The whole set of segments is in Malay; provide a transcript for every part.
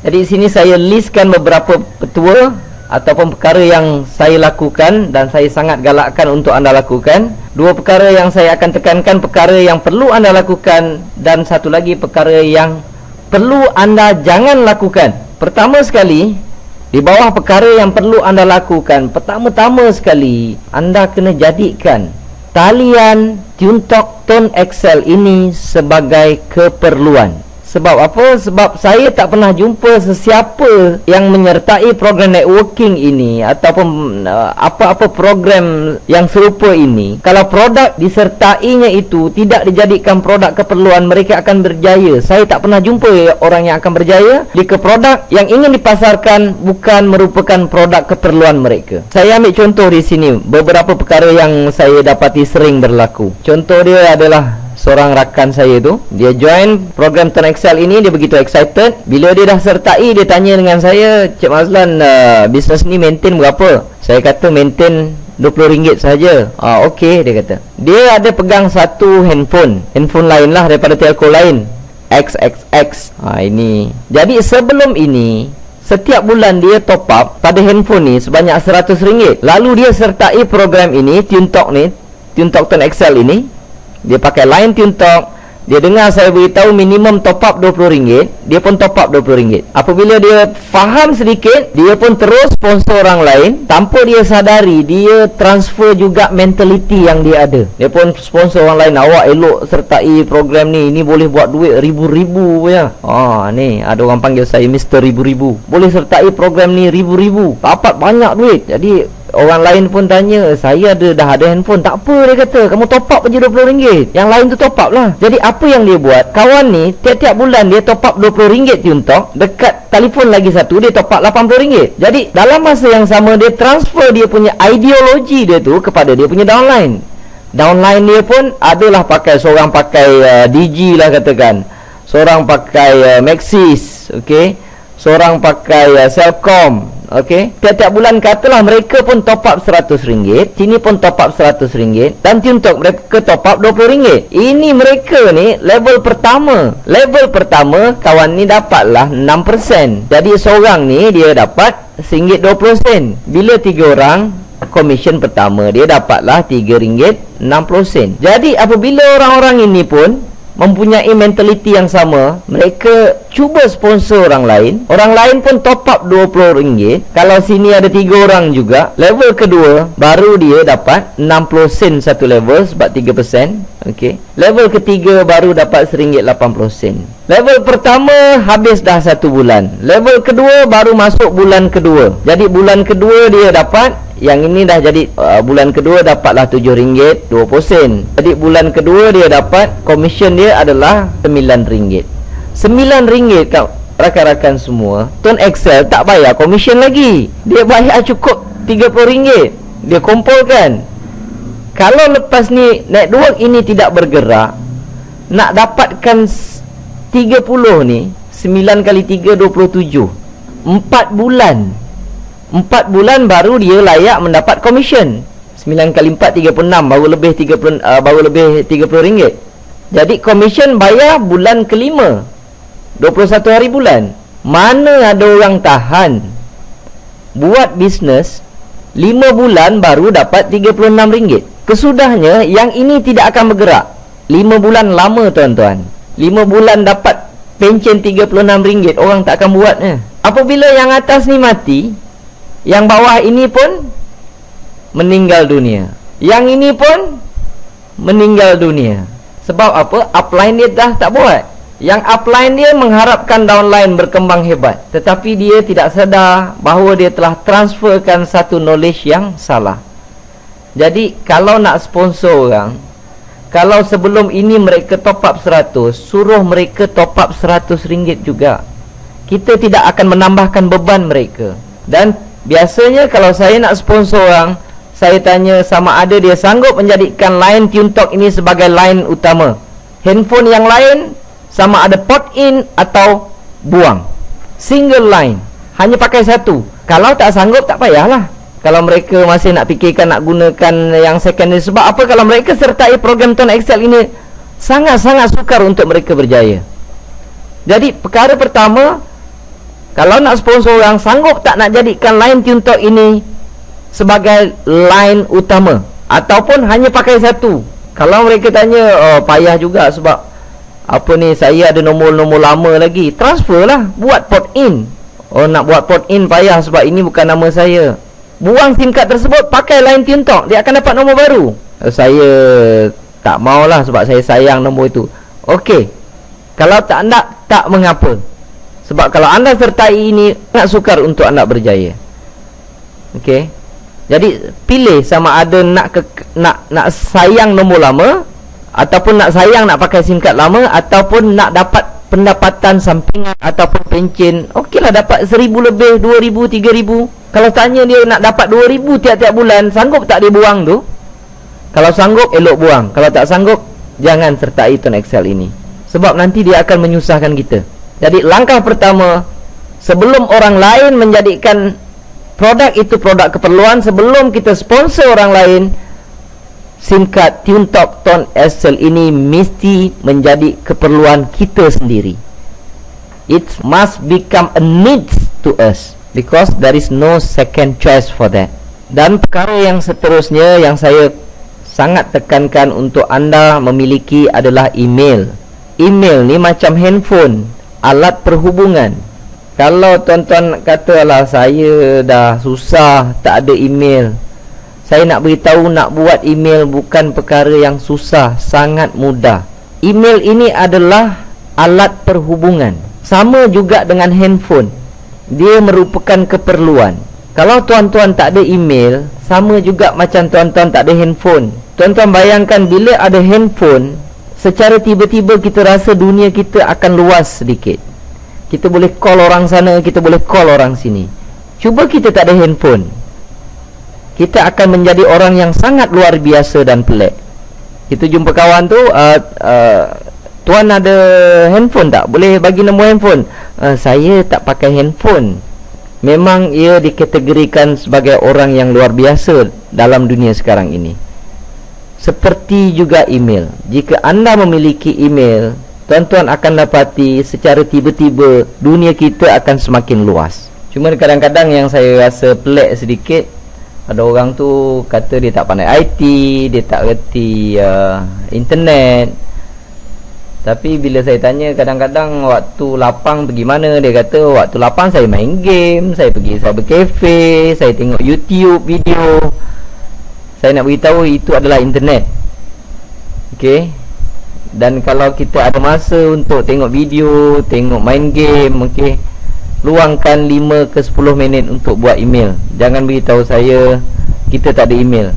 Jadi sini saya listkan beberapa petua ataupun perkara yang saya lakukan dan saya sangat galakkan untuk anda lakukan. Dua perkara yang saya akan tekankan, perkara yang perlu anda lakukan, dan satu lagi perkara yang perlu anda jangan lakukan. Pertama sekali, di bawah perkara yang perlu anda lakukan, pertama-tama sekali anda kena jadikan talian TuneTalk Tone Excel ini sebagai keperluan. Sebab apa? Sebab saya tak pernah jumpa sesiapa yang menyertai program networking ini ataupun apa-apa program yang serupa ini, kalau produk disertainya itu tidak dijadikan produk keperluan, mereka akan berjaya. Saya tak pernah jumpa orang yang akan berjaya jika produk yang ingin dipasarkan bukan merupakan produk keperluan mereka. Saya ambil contoh di sini beberapa perkara yang saya dapati sering berlaku. Contoh dia adalah seorang rakan saya tu, dia join program Tone Excel ini, dia begitu excited. Bila dia dah sertai, dia tanya dengan saya, Cik Mazlan, bisnes ni maintain berapa? Saya kata maintain RM20 sahaja. Okey, dia kata. Dia ada pegang satu handphone lain lah daripada telco lain, XXX. Ini. Jadi sebelum ini, setiap bulan dia top up pada handphone ni sebanyak RM100. Lalu dia sertai program ini, TuneTalk Tone Excel ini. Dia pakai line TuneTalk. Dia dengar saya beritahu minimum top up RM20, dia pun top up RM20. Apabila dia faham sedikit, dia pun terus sponsor orang lain. Tanpa dia sadari, dia transfer juga mentality yang dia ada. Dia pun sponsor orang lain. Awak elok sertai program ni, ini boleh buat duit ribu-ribu ya. Ni ada orang panggil saya Mr. Ribu-ribu. Boleh sertai program ni ribu-ribu, dapat banyak duit. Jadi orang lain pun tanya, saya dah ada handphone. Tak apa, dia kata, kamu top up je RM20, yang lain tu top up lah. Jadi apa yang dia buat, kawan ni tiap-tiap bulan dia top up RM20 TuneTalk. Dekat telefon lagi satu, dia top up RM80. Jadi dalam masa yang sama, dia transfer dia punya ideologi dia tu kepada dia punya downline. Downline dia pun adalah pakai, seorang pakai Digi lah katakan, seorang pakai Maxis, okay, seorang pakai Celcom. Okey, tiap-tiap bulan katalah mereka pun top up RM100, sini pun top up RM100, dan TuneTalk mereka top up RM20. Ini mereka ni level pertama. Level pertama kawan ni dapatlah 6%. Jadi seorang ni dia dapat RM1.20. Bila 3 orang, komisen pertama dia dapatlah RM3.60. Jadi apabila orang-orang ini pun mempunyai mentaliti yang sama, mereka cuba sponsor orang lain pun top up RM20. Kalau sini ada 3 orang juga, level kedua baru dia dapat 60 sen satu level sebab 3%. Okey, level ketiga baru dapat RM1.80. Level pertama habis dah 1 bulan, level kedua baru masuk bulan kedua. Jadi bulan kedua dia dapat, yang ini dah jadi bulan kedua dapatlah RM7.20. Jadi bulan kedua dia dapat, komisen dia adalah RM9. RM9 kau rakan-rakan semua. Tone Excel tak bayar komisen lagi, dia bayar cukup RM30. Dia kumpulkan. Kalau lepas ni network ini tidak bergerak, nak dapatkan 30 ni, 9 kali 3 27, 4 bulan. 4 bulan baru dia layak mendapat komisen. 9 kali 4 36, baru lebih RM30. Jadi komisen bayar bulan kelima, 21 hari bulan. Mana ada orang tahan buat bisnes 5 bulan baru dapat RM36. Kesudahnya yang ini tidak akan bergerak. 5 bulan lama tuan-tuan. 5 bulan dapat pencen RM36, orang tak akan buatnya. Apabila yang atas ni mati, yang bawah ini pun meninggal dunia, yang ini pun meninggal dunia. Sebab apa? Upline dia dah tak buat. Yang upline dia mengharapkan downline berkembang hebat, tetapi dia tidak sedar bahawa dia telah transferkan satu knowledge yang salah. Jadi kalau nak sponsor orang, kalau sebelum ini mereka top up 100, suruh mereka top up RM100 juga. Kita tidak akan menambahkan beban mereka. Dan biasanya kalau saya nak sponsor orang, saya tanya sama ada dia sanggup menjadikan line TuneTalk ini sebagai line utama. Handphone yang lain sama ada port in atau buang. Single line, hanya pakai satu. Kalau tak sanggup, tak payahlah. Kalau mereka masih nak fikirkan nak gunakan yang secondary. Sebab apa? Kalau mereka sertai program Tone Excel ini, sangat-sangat sukar untuk mereka berjaya. Jadi perkara pertama, Kalau nak sponsor orang, sanggup tak nak jadikan line TuneTalk ini sebagai line utama, ataupun hanya pakai satu? Kalau mereka tanya, oh payah juga sebab apa ni, saya ada nombor-nombor lama lagi. Transfer lah, buat port in. Oh nak buat port in payah sebab ini bukan nama saya. Buang SIM card tersebut, pakai line TuneTalk, dia akan dapat nombor baru. Saya tak maulah sebab saya sayang nombor itu. Okey, kalau tak nak, tak mengapa. Sebab kalau anda sertai ini, sangat sukar untuk anda berjaya. Okey, jadi pilih sama ada nak sayang nombor lama, ataupun nak sayang nak pakai SIM card lama, ataupun nak dapat pendapatan sampingan ataupun pencen. Okeylah, dapat 1,000 lebih, 2,000, 3,000. Kalau tanya dia nak dapat 2,000 tiap-tiap bulan, sanggup tak dia buang tu? Kalau sanggup, elok buang. Kalau tak sanggup, jangan sertai Tone Excel ini, sebab nanti dia akan menyusahkan kita. Jadi langkah pertama, sebelum orang lain menjadikan produk itu produk keperluan, sebelum kita sponsor orang lain, SIM card TuneTalk Tone Excel ini mesti menjadi keperluan kita sendiri. It must become a need to us, because there is no second choice for that. Dan perkara yang seterusnya yang saya sangat tekankan untuk anda memiliki adalah email. Email ni macam handphone, alat perhubungan. Kalau tuan-tuan kata, alah saya dah susah tak ada email, saya nak beritahu, nak buat email bukan perkara yang susah, sangat mudah. Email ini adalah alat perhubungan, sama juga dengan handphone. Dia merupakan keperluan. Kalau tuan-tuan tak ada email, sama juga macam tuan-tuan tak ada handphone. Tuan-tuan bayangkan, bila ada handphone, secara tiba-tiba kita rasa dunia kita akan luas sedikit. Kita boleh call orang sana, kita boleh call orang sini. Cuba kita tak ada handphone, kita akan menjadi orang yang sangat luar biasa dan pelik. Kita jumpa kawan tu, tuan ada handphone tak? Boleh bagi nombor handphone? Saya tak pakai handphone. Memang ia dikategorikan sebagai orang yang luar biasa dalam dunia sekarang ini. Seperti juga email. Jika anda memiliki email, tuan-tuan akan dapati secara tiba-tiba dunia kita akan semakin luas. Cuma kadang-kadang yang saya rasa pelik sedikit, ada orang tu kata dia tak pandai IT, dia tak reti internet. Tapi bila saya tanya, kadang-kadang waktu lapang pergi mana, dia kata waktu lapang saya main game, saya pergi cybercafe, saya tengok YouTube video. Saya nak beritahu itu adalah internet. Okey. Dan kalau kita ada masa untuk tengok video, tengok main game, okey, luangkan 5 ke 10 minit untuk buat email. Jangan beritahu saya kita tak ada email.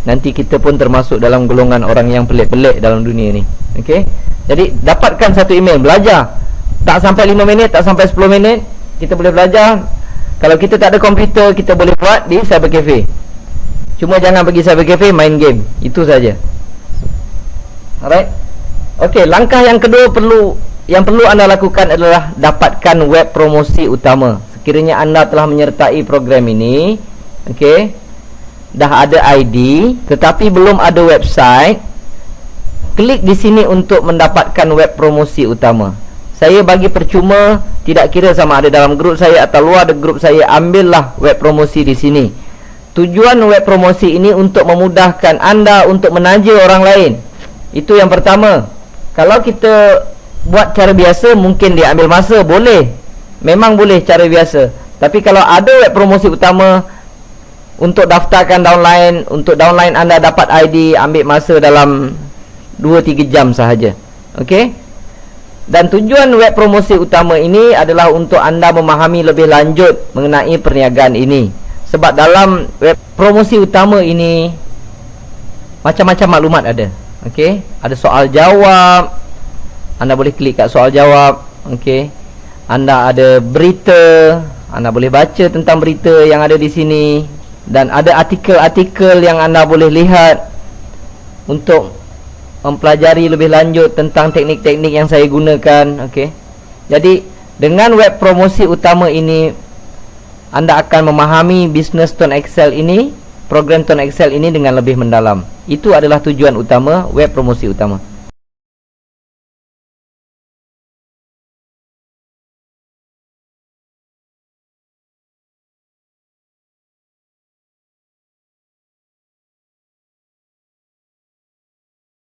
Nanti kita pun termasuk dalam golongan orang yang pelik-pelik dalam dunia ni. Okey. Jadi dapatkan satu email, belajar. Tak sampai 5 minit, tak sampai 10 minit, kita boleh belajar. Kalau kita tak ada komputer, kita boleh buat di cybercafe. Cuma jangan pergi cybercafe main game. Itu saja. Alright. Okey, langkah yang kedua yang perlu anda lakukan adalah dapatkan web promosi utama. Sekiranya anda telah menyertai program ini, okey, dah ada ID tetapi belum ada website, klik di sini untuk mendapatkan web promosi utama. Saya bagi percuma, tidak kira sama ada dalam grup saya atau luar grup saya, ambillah web promosi di sini. Tujuan web promosi ini untuk memudahkan anda untuk menaja orang lain. Itu yang pertama. Kalau kita buat cara biasa, mungkin dia ambil masa, boleh. Memang boleh cara biasa. Tapi kalau ada web promosi utama, untuk daftarkan downline, untuk downline anda dapat ID, ambil masa dalam 2-3 jam sahaja. Okey. Dan tujuan web promosi utama ini adalah untuk anda memahami lebih lanjut mengenai perniagaan ini. Sebab dalam web promosi utama ini macam-macam maklumat ada. Okey, ada soal jawab. Anda boleh klik kat soal jawab. Okey. Anda ada berita, anda boleh baca tentang berita yang ada di sini, dan ada artikel-artikel yang anda boleh lihat untuk mempelajari lebih lanjut tentang teknik-teknik yang saya gunakan. Okey. Jadi dengan web promosi utama ini, anda akan memahami bisnes Tone Excel ini, program Tone Excel ini dengan lebih mendalam. Itu adalah tujuan utama web promosi utama.